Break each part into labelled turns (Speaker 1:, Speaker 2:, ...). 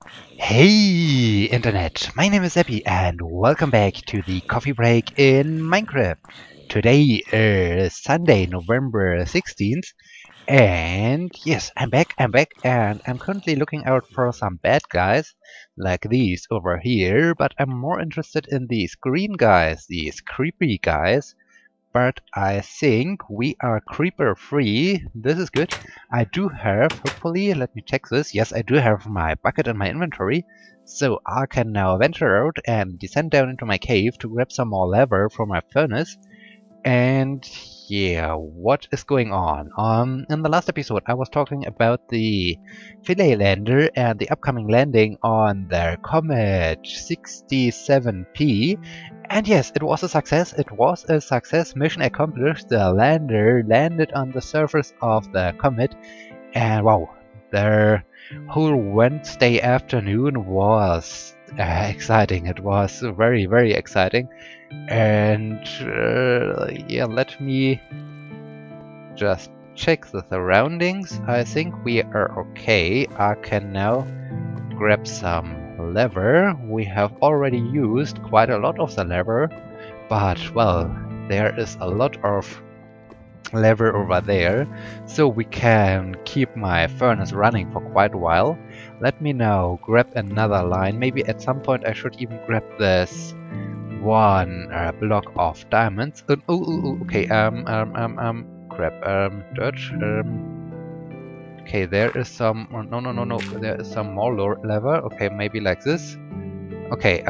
Speaker 1: Hey Internet, my name is Sebbi and welcome back to the coffee break in Minecraft. Today is Sunday, November 16th, and yes, I'm back, and I'm currently looking out for some bad guys like these over here, but I'm more interested in these green guys, these creepy guys. But I think we are creeper free. This is good. I do have, hopefully, let me check this. Yes, I do have my bucket in my inventory. So I can now venture out and descend down into my cave to grab some more leather for my furnace. And yeah, what is going on? In the last episode, I was talking about the Philae lander and the upcoming landing on their Comet 67P. And yes, it was a success. It was a success. Mission accomplished. The lander landed on the surface of the comet, and wow, their whole Wednesday afternoon was exciting. It was very, very exciting. And yeah, let me just check the surroundings. I think we are okay. I can now grab some leather. We have already used quite a lot of the leather, but well, there is a lot of lever over there, so we can keep my furnace running for quite a while. Let me now grab another line. Maybe at some point I should even grab this one block of diamonds. Okay, grab dirt. Okay, there is some. Oh, no. There is some more lever. Okay, maybe like this. Okay,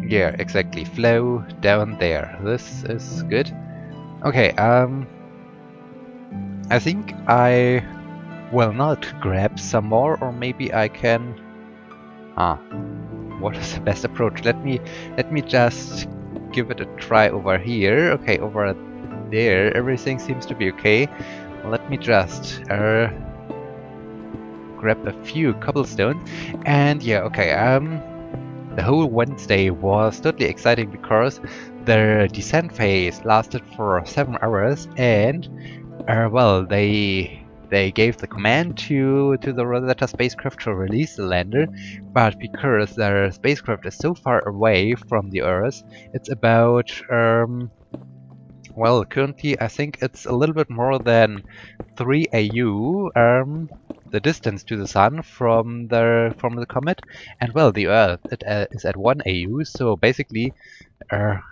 Speaker 1: yeah, exactly. Flow down there. This is good. Okay, I think I will not grab some more, or maybe I can. What is the best approach? Let me just give it a try over here. Okay, over there, everything seems to be okay. Let me just grab a few cobblestones, and yeah, okay. The whole Wednesday was totally exciting because the descent phase lasted for 7 hours, and well, they gave the command to the Rosetta spacecraft to release the lander, but because their spacecraft is so far away from the Earth, it's about well, currently I think it's a little bit more than 3 AU, the distance to the Sun from the comet, and well, the Earth is at 1 AU, so basically,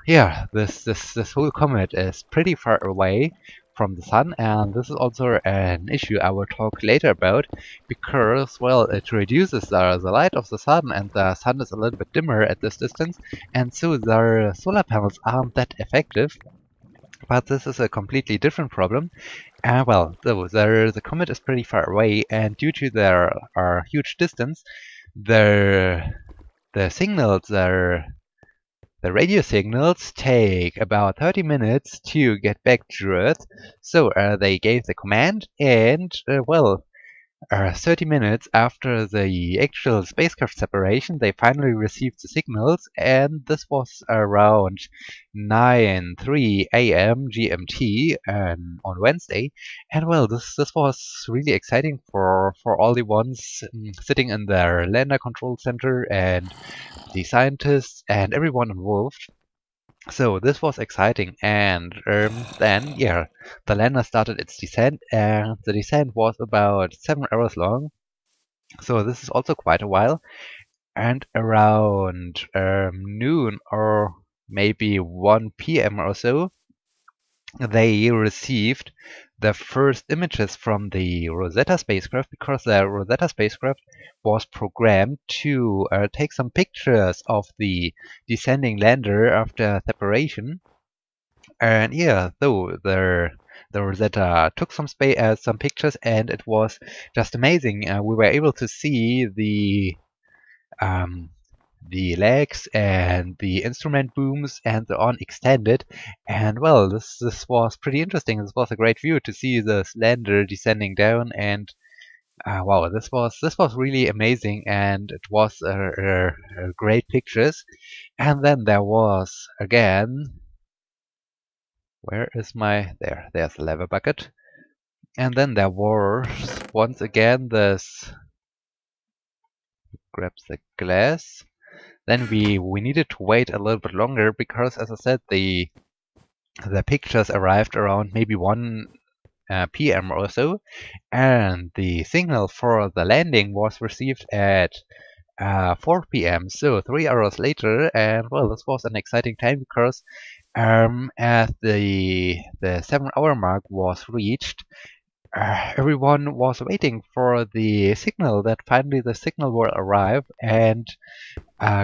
Speaker 1: yeah, this whole comet is pretty far away from the Sun, and this is also an issue I will talk later about, because well, it reduces the light of the Sun, and the Sun is a little bit dimmer at this distance, and so the solar panels aren't that effective. But this is a completely different problem. Well, the comet is pretty far away, and due to their huge distance, the signals, the radio signals take about 30 minutes to get back to Earth. So they gave the command, and well, 30 minutes after the actual spacecraft separation, they finally received the signals, and this was around 9:03 a.m. GMT on Wednesday. And well, this was really exciting for all the ones sitting in their lander control center and the scientists and everyone involved. So this was exciting, and then yeah, the lander started its descent, and the descent was about 7 hours long. So this is also quite a while. And around noon or maybe 1 p.m. or so, they received the first images from the Rosetta spacecraft, because the Rosetta spacecraft was programmed to take some pictures of the descending lander after separation. And yeah, so the Rosetta took some pictures, and it was just amazing. We were able to see um, the legs and the instrument booms and so on extended. And well, this was pretty interesting. This was a great view to see the lander descending down, and wow, this was really amazing, and it was great pictures. And then there was again, where is my there's the leather bucket. And then there was once again this grab the glass. Then we needed to wait a little bit longer because, as I said, the pictures arrived around maybe 1 p.m. or so, and the signal for the landing was received at 4 p.m. So 3 hours later, and well, this was an exciting time because as the 7 hour mark was reached, everyone was waiting for the signal that finally the signal will arrive and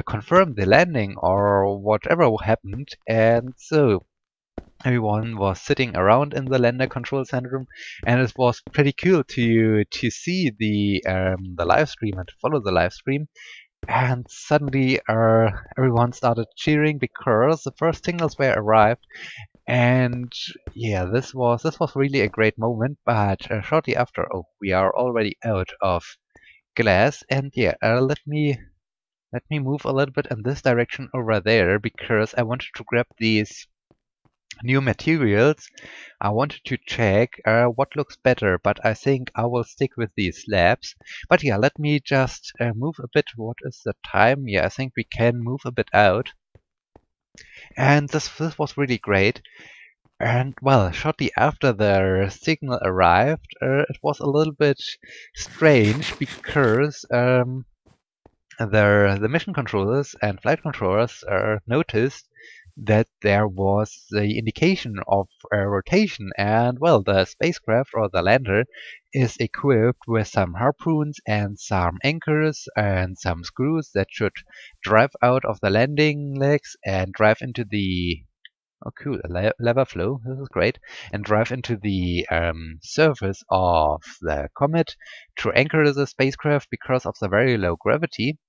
Speaker 1: confirm the landing or whatever happened. And so everyone was sitting around in the lander control center, and it was pretty cool to see the live stream and to follow the live stream. And suddenly, everyone started cheering because the first signals were arrived. And yeah, this was really a great moment. But shortly after, oh, we are already out of glass. And yeah, let me move a little bit in this direction over there because I wanted to grab these new materials. I wanted to check what looks better, but I think I will stick with these slabs. But yeah, let me just move a bit. What is the time? Yeah, I think we can move a bit out. And this was really great. And well, shortly after the signal arrived, it was a little bit strange because the mission controllers and flight controllers noticed that there was the indication of rotation, and well, the spacecraft or the lander is equipped with some harpoons and some anchors and some screws that should drive out of the landing legs and drive into the oh cool, lava flow, this is great, and drive into the surface of the comet to anchor the spacecraft because of the very low gravity.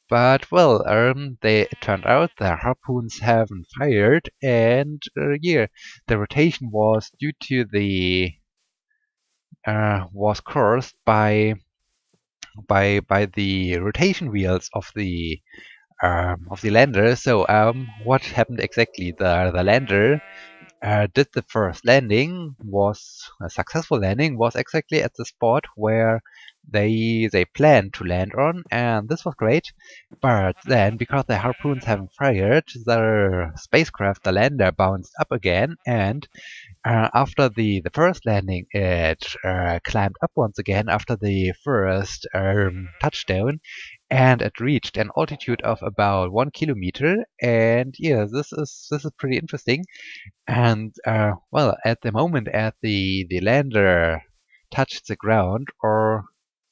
Speaker 1: But well, it turned out the harpoons haven't fired, and yeah, the rotation was due to the was caused by the rotation wheels of the lander. So what happened exactly? The lander did the first landing, was a successful landing, was exactly at the spot where they planned to land on, and this was great. But then, because the harpoons haven't fired, the spacecraft, the lander, bounced up again, and after the first landing, it climbed up once again after the first touchdown, and it reached an altitude of about 1 kilometer. And yeah, this is pretty interesting. And well, at the moment as the lander touched the ground, or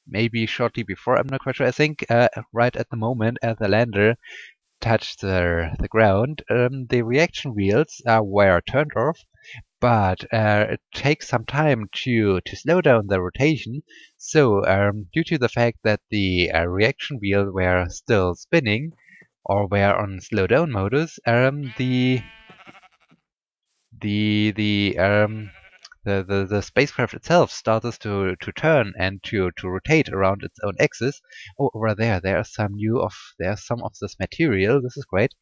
Speaker 1: maybe shortly before, I'm not quite sure. I think right at the moment as the lander touched the ground, the reaction wheels were turned off, but it takes some time to slow down the rotation. So due to the fact that the reaction wheels were still spinning or were on slow down modus, the spacecraft itself starts to turn and to rotate around its own axis. Oh, over there's some of this material. This is great.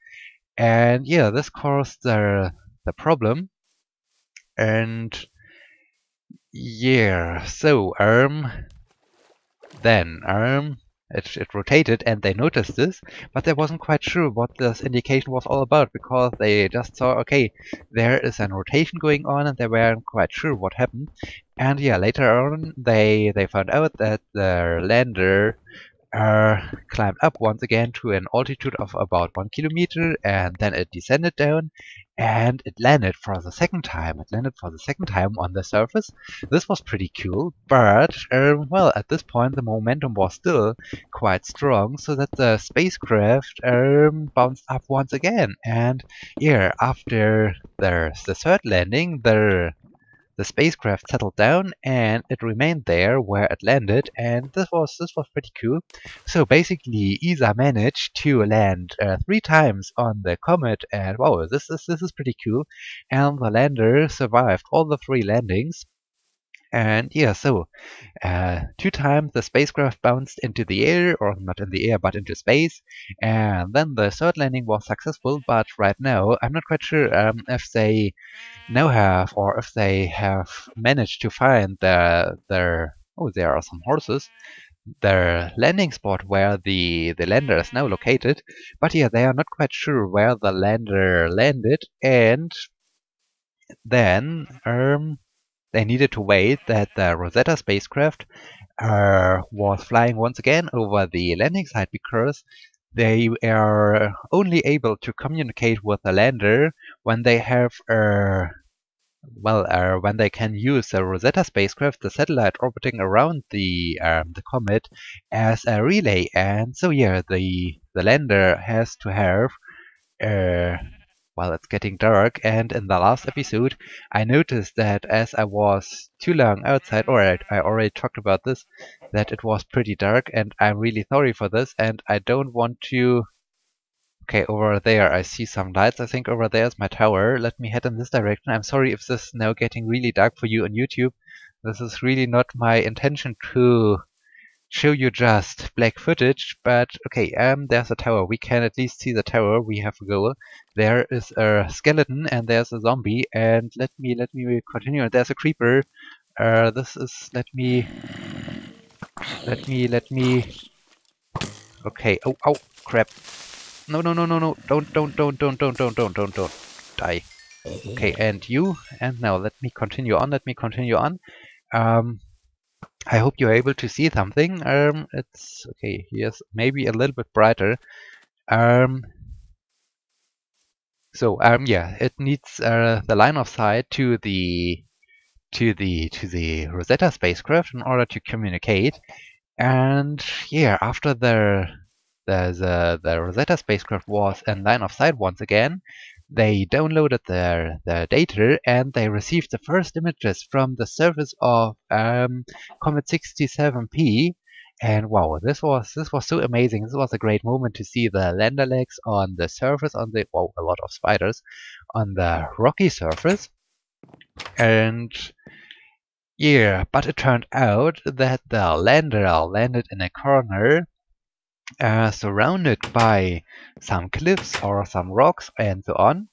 Speaker 1: And yeah, this caused the problem. And yeah, so then it rotated and they noticed this, but they wasn't quite sure what this indication was all about because they just saw, okay, there is an rotation going on, and they weren't quite sure what happened. And yeah, later on they found out that the lander climbed up once again to an altitude of about 1 kilometer, and then it descended down, and it landed for the second time. It landed for the second time on the surface. This was pretty cool, but well, at this point the momentum was still quite strong, so that the spacecraft bounced up once again. And yeah, after the third landing, the spacecraft settled down and it remained there where it landed, and this was pretty cool. So basically, ESA managed to land 3 times on the comet, and wow, this is pretty cool. And the lander survived all the 3 landings. And yeah, so 2 times the spacecraft bounced into the air, or not in the air, but into space. And then the third landing was successful, but right now I'm not quite sure if they now have, or if they have managed to find their. Oh, there are some horses. their landing spot where the lander is now located. But yeah, they are not quite sure where the lander landed, and then they needed to wait that the Rosetta spacecraft was flying once again over the landing site, because they are only able to communicate with the lander when they have when they can use the Rosetta spacecraft, the satellite orbiting around the comet, as a relay. And so yeah, the lander has to have it's getting dark, and in the last episode I noticed that as I was too long outside, or I already talked about this, that it was pretty dark, and I'm really sorry for this, and I don't want to... Okay, over there I see some lights. I think over there is my tower. Let me head in this direction. I'm sorry if this is now getting really dark for you on YouTube. This is really not my intention to show you just black footage, but okay, there's a tower. We can at least see the tower. We have a goal. There is a skeleton and there's a zombie, and let me continue. There's a creeper. This is let me. Okay. Oh, oh, crap. No, no, no, no, no. Don't die. Okay, and you. And now let me continue on. I hope you're able to see something. It's okay. Here's maybe a little bit brighter. Yeah, it needs the line of sight to the Rosetta spacecraft in order to communicate. And yeah, after the Rosetta spacecraft was in line of sight once again, they downloaded their data, and they received the first images from the surface of Comet 67P. And wow, this was so amazing. This was a great moment to see the lander legs on the surface, on the a lot of spiders on the rocky surface. And yeah, but it turned out that the lander landed in a corner surrounded by some cliffs or some rocks and so on.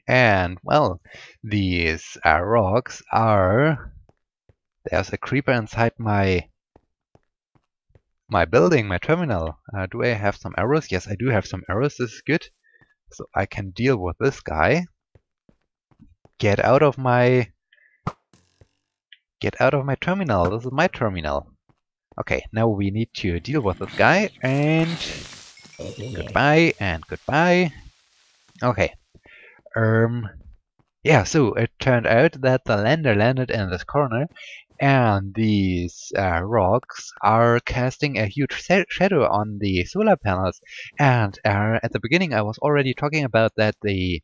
Speaker 1: And well, these rocks are... There's a creeper inside my building, my terminal. Do I have some arrows? Yes, I do have some arrows. This is good. So I can deal with this guy. Get out of my terminal. This is my terminal. Okay, now we need to deal with this guy, and goodbye and goodbye. Okay. Yeah, so it turned out that the lander landed in this corner, and these rocks are casting a huge shadow on the solar panels. And at the beginning I was already talking about that the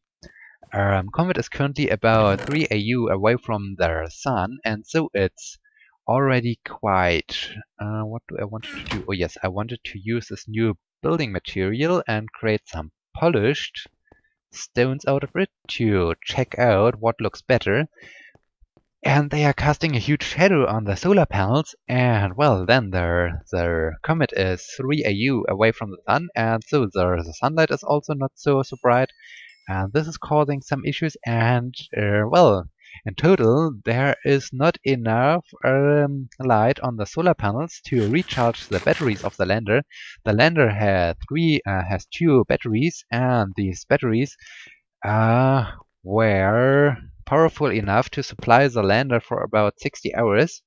Speaker 1: Comet is currently about 3 AU away from the Sun, and so it's already quite... what do I want to do? Oh yes, I wanted to use this new building material and create some polished stones out of it to check out what looks better. And they are casting a huge shadow on the solar panels, and well, then their comet is 3 AU away from the Sun, and so the sunlight is also not so bright. And this is causing some issues, and well, in total there is not enough light on the solar panels to recharge the batteries of the lander. The lander has 2 batteries, and these batteries were powerful enough to supply the lander for about 60 hours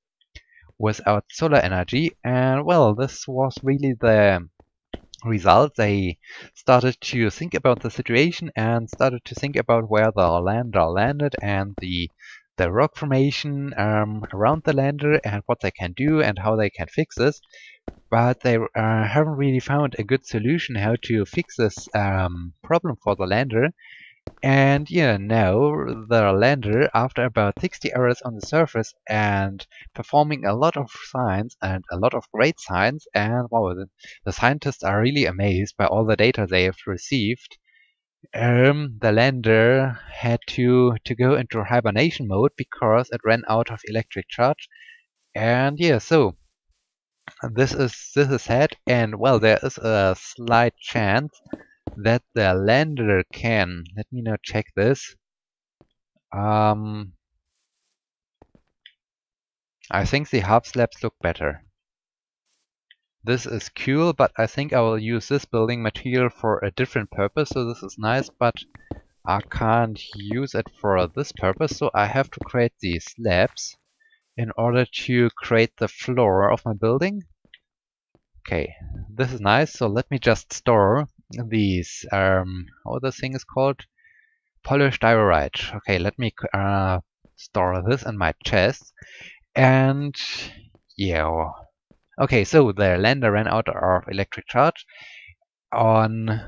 Speaker 1: without solar energy. And well, this was really the result. They started to think about the situation and started to think about where the lander landed and the rock formation around the lander and what they can do and how they can fix this. But they haven't really found a good solution how to fix this problem for the lander. And yeah, now the lander, after about 60 hours on the surface and performing a lot of science and a lot of great science, and wow, the scientists are really amazed by all the data they have received. The lander had to go into hibernation mode because it ran out of electric charge. And yeah, so this is sad, and well, there is a slight chance that the lander can... Let me now check this. I think the hub slabs look better. This is cool, but I think I will use this building material for a different purpose. So this is nice, but I can't use it for this purpose. So I have to create these slabs in order to create the floor of my building. Okay, this is nice. So let me just store these, how the thing is called? Polished diorite. Okay, let me store this in my chest. And yeah. Okay, so the lander ran out of electric charge on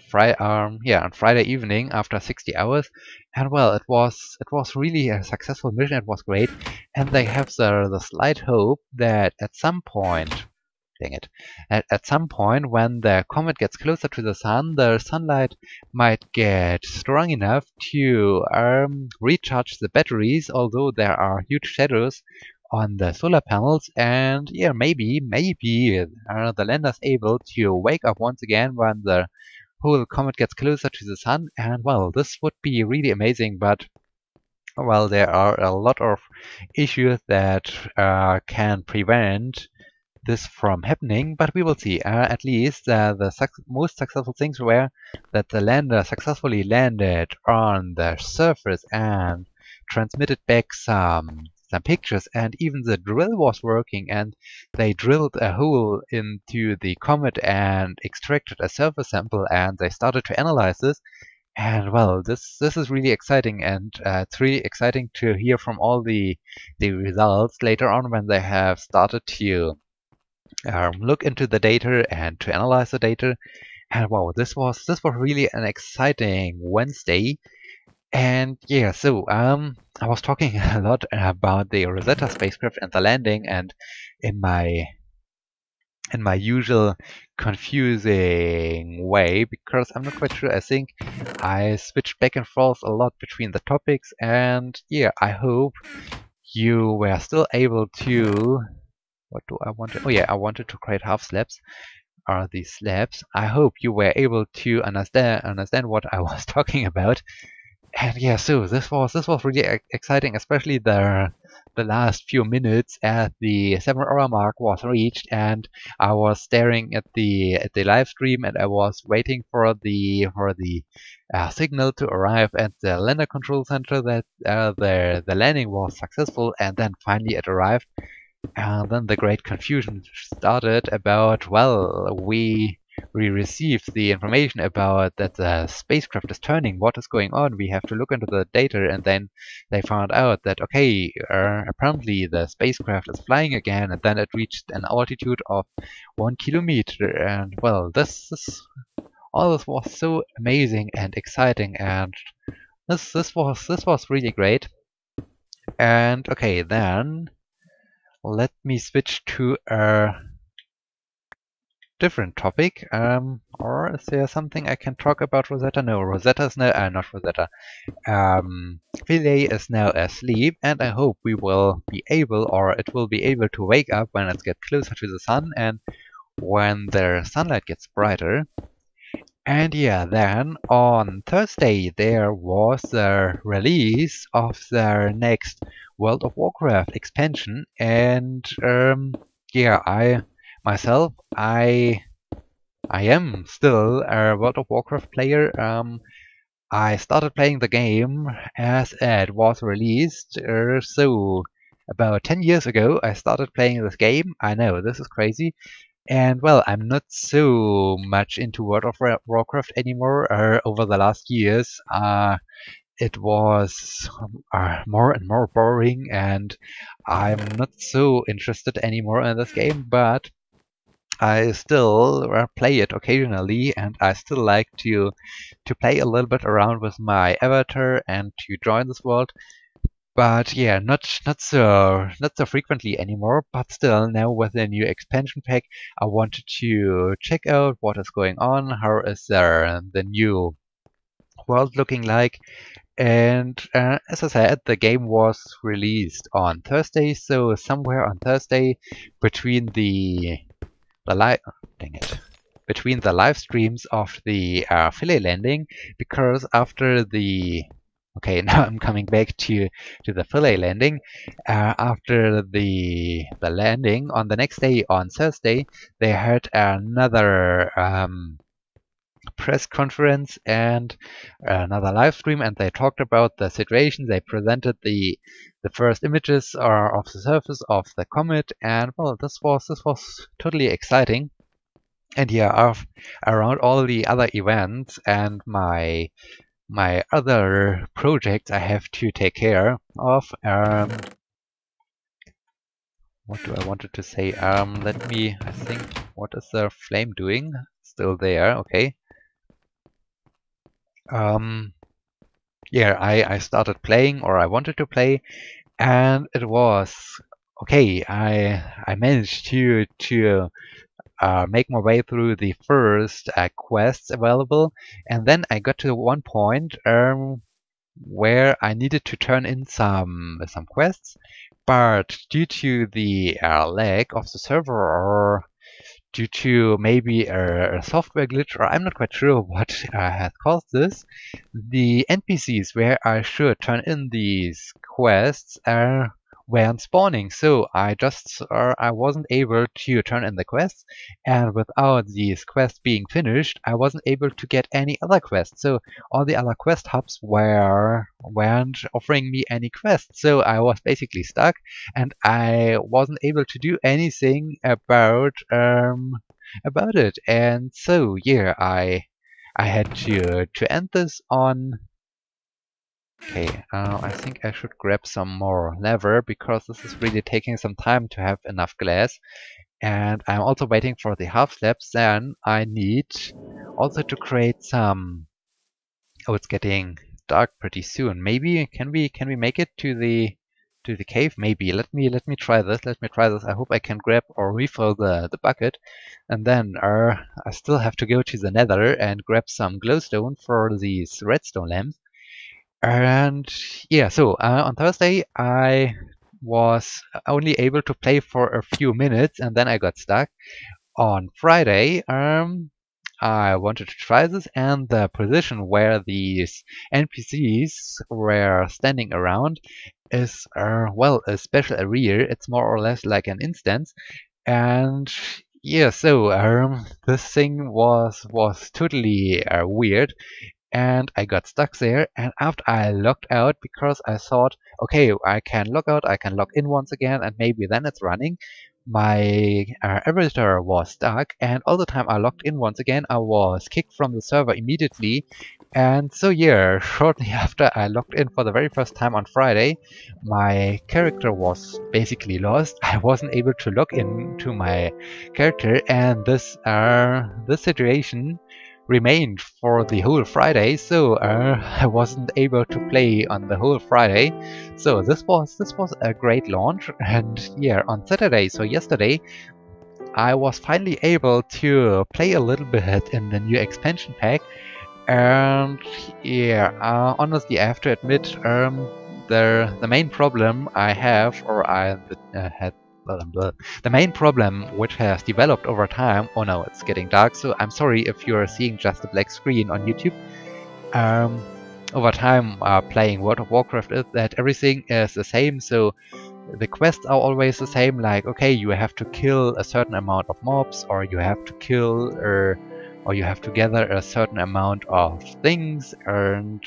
Speaker 1: Friday evening after 60 hours, and well, it was really a successful mission. It was great, and they have the slight hope that at some point, dang it, at some point when the comet gets closer to the sun, the sunlight might get strong enough to recharge the batteries, although there are huge shadows on the solar panels, and yeah, maybe the lander's able to wake up once again when the whole comet gets closer to the sun, and well, this would be really amazing, but well, there are a lot of issues that can prevent this from happening, but we will see. At least the most successful things were that the lander successfully landed on the surface and transmitted back some pictures, and even the drill was working, and they drilled a hole into the comet and extracted a surface sample, and they started to analyze this. And well, this is really exciting, and it's really exciting to hear from all the results later on when they have started to look into the data and to analyze the data. And wow, this was really an exciting Wednesday. And yeah, so I was talking a lot about the Rosetta spacecraft and the landing, and in my usual confusing way, because I'm not quite sure. I think I switched back and forth a lot between the topics, and yeah, I hope you were still able to. What do I want to? Oh yeah, I wanted to create half slabs. Are these slabs? I hope you were able to understand what I was talking about. And yeah, so this was really exciting, especially the last few minutes as the 7-hour mark was reached, and I was staring at the live stream, and I was waiting for the signal to arrive at the lander control center that the landing was successful, and then finally it arrived. And then the great confusion started about, well, we received the information about that the spacecraft is turning. What is going on? We have to look into the data, and then they found out that, okay, apparently the spacecraft is flying again, and then it reached an altitude of 1 kilometer. And well, all this was so amazing and exciting, and this was really great. And okay, then let me switch to a different topic. Or is there something I can talk about Rosetta? No, Rosetta's now, not Rosetta. Philae is now asleep, and I hope we will be able, or it will be able to wake up when it gets closer to the sun and when the sunlight gets brighter. And yeah, then on Thursday there was the release of their next World of Warcraft expansion, and yeah, I myself I am still a World of Warcraft player. I started playing the game as it was released, so about 10 years ago I started playing this game. I know, this is crazy. And well, I'm not so much into World of Warcraft anymore. Over the last years, it was more and more boring, and I'm not so interested anymore in this game. But I still play it occasionally, and I still like to play a little bit around with my avatar and to join this world. But yeah, not so frequently anymore. But still, now with the new expansion pack, I wanted to check out what is going on, how is the new world looking like. And as I said, the game was released on Thursday, so somewhere on Thursday between the live between the live streams of the Philae landing, because after the Okay, now I'm coming back to the Philae landing. After the landing on the next day, on Thursday, they had another press conference and another live stream, and they talked about the situation. They presented the first images of the surface of the comet, and well, this was totally exciting. And yeah, around all the other events and my other projects I have to take care of. What do I wanted to say? Let me, I think, what is the flame doing? Still there, okay. Yeah, I started playing, or I wanted to play, and it was okay. I managed to make my way through the first quests available, and then I got to one point where I needed to turn in some quests, but due to the lag of the server, or due to maybe a software glitch, or I'm not quite sure what had caused this, the NPCs where I should turn in these quests weren't spawning. So I wasn't able to turn in the quests, and without these quests being finished, I wasn't able to get any other quests. So all the other quest hubs weren't offering me any quests. So I was basically stuck, and I wasn't able to do anything about it. And so yeah, I had to end this on. Okay, I think I should grab some more leather, because this is really taking some time to have enough glass. And I'm also waiting for the half slabs. Then I need also to create some. Oh, it's getting dark pretty soon. Maybe can we make it to the cave? Maybe. Let me try this. Let me try this. I hope I can grab or refill the bucket. And then I still have to go to the nether and grab some glowstone for these redstone lamps. And yeah, so on Thursday I was only able to play for a few minutes, and then I got stuck. On Friday, I wanted to try this, and the position where these NPCs were standing around is well, a special area. It's more or less like an instance, and yeah, so this thing was totally weird, and I got stuck there. And after I logged out, because I thought, okay, I can log out, I can log in once again, and maybe then it's running. My avatar was stuck, and all the time I logged in once again, I was kicked from the server immediately. And so yeah, shortly after I logged in for the very first time on Friday, my character was basically lost. I wasn't able to log in to my character, and this situation remained for the whole Friday, so I wasn't able to play on the whole Friday. So this was a great launch, and yeah, on Saturday, so yesterday, I was finally able to play a little bit in the new expansion pack. And yeah, honestly, I have to admit, the main problem I have, or I had. The main problem which has developed over time. Oh no, it's getting dark, so I'm sorry if you're seeing just a black screen on YouTube. Over time, playing World of Warcraft is that everything is the same, so the quests are always the same, like, okay, you have to kill a certain amount of mobs, or you have to kill, or you have to gather a certain amount of things, and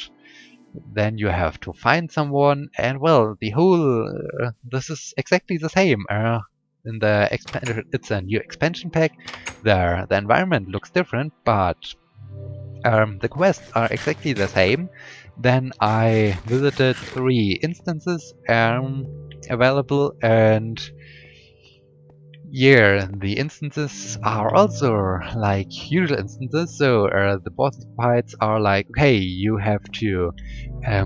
Speaker 1: then you have to find someone, and well, the whole this is exactly the same. In the it's a new expansion pack. The environment looks different, but the quests are exactly the same. Then I visited 3 instances available, and yeah, the instances are also like usual instances. So the boss fights are like, okay, you have to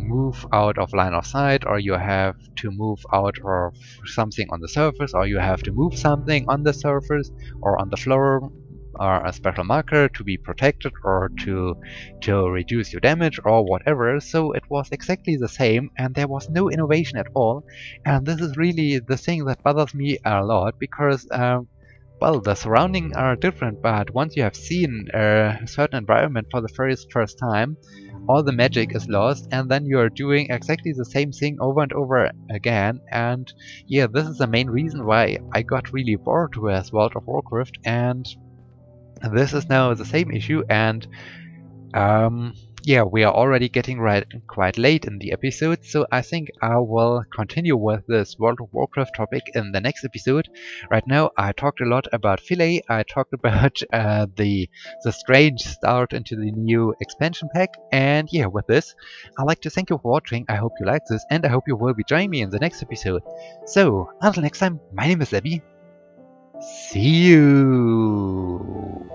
Speaker 1: move out of line of sight, or you have to move out of something on the surface, or you have to move something on the surface or on the floor, or a special marker to be protected, or to reduce your damage, or whatever. So it was exactly the same, and there was no innovation at all. And this is really the thing that bothers me a lot, because well, the surroundings are different, but once you have seen a certain environment for the very first time, all the magic is lost, and then you're doing exactly the same thing over and over again. And yeah, this is the main reason why I got really bored with World of Warcraft, and this is now the same issue. And yeah, we are already getting quite late in the episode, so I think I will continue with this World of Warcraft topic in the next episode. Right now, I talked a lot about Philae, I talked about the strange start into the new expansion pack, and yeah, with this, I'd like to thank you for watching. I hope you like this, and I hope you will be joining me in the next episode. So, until next time, my name is Sebbi. See you!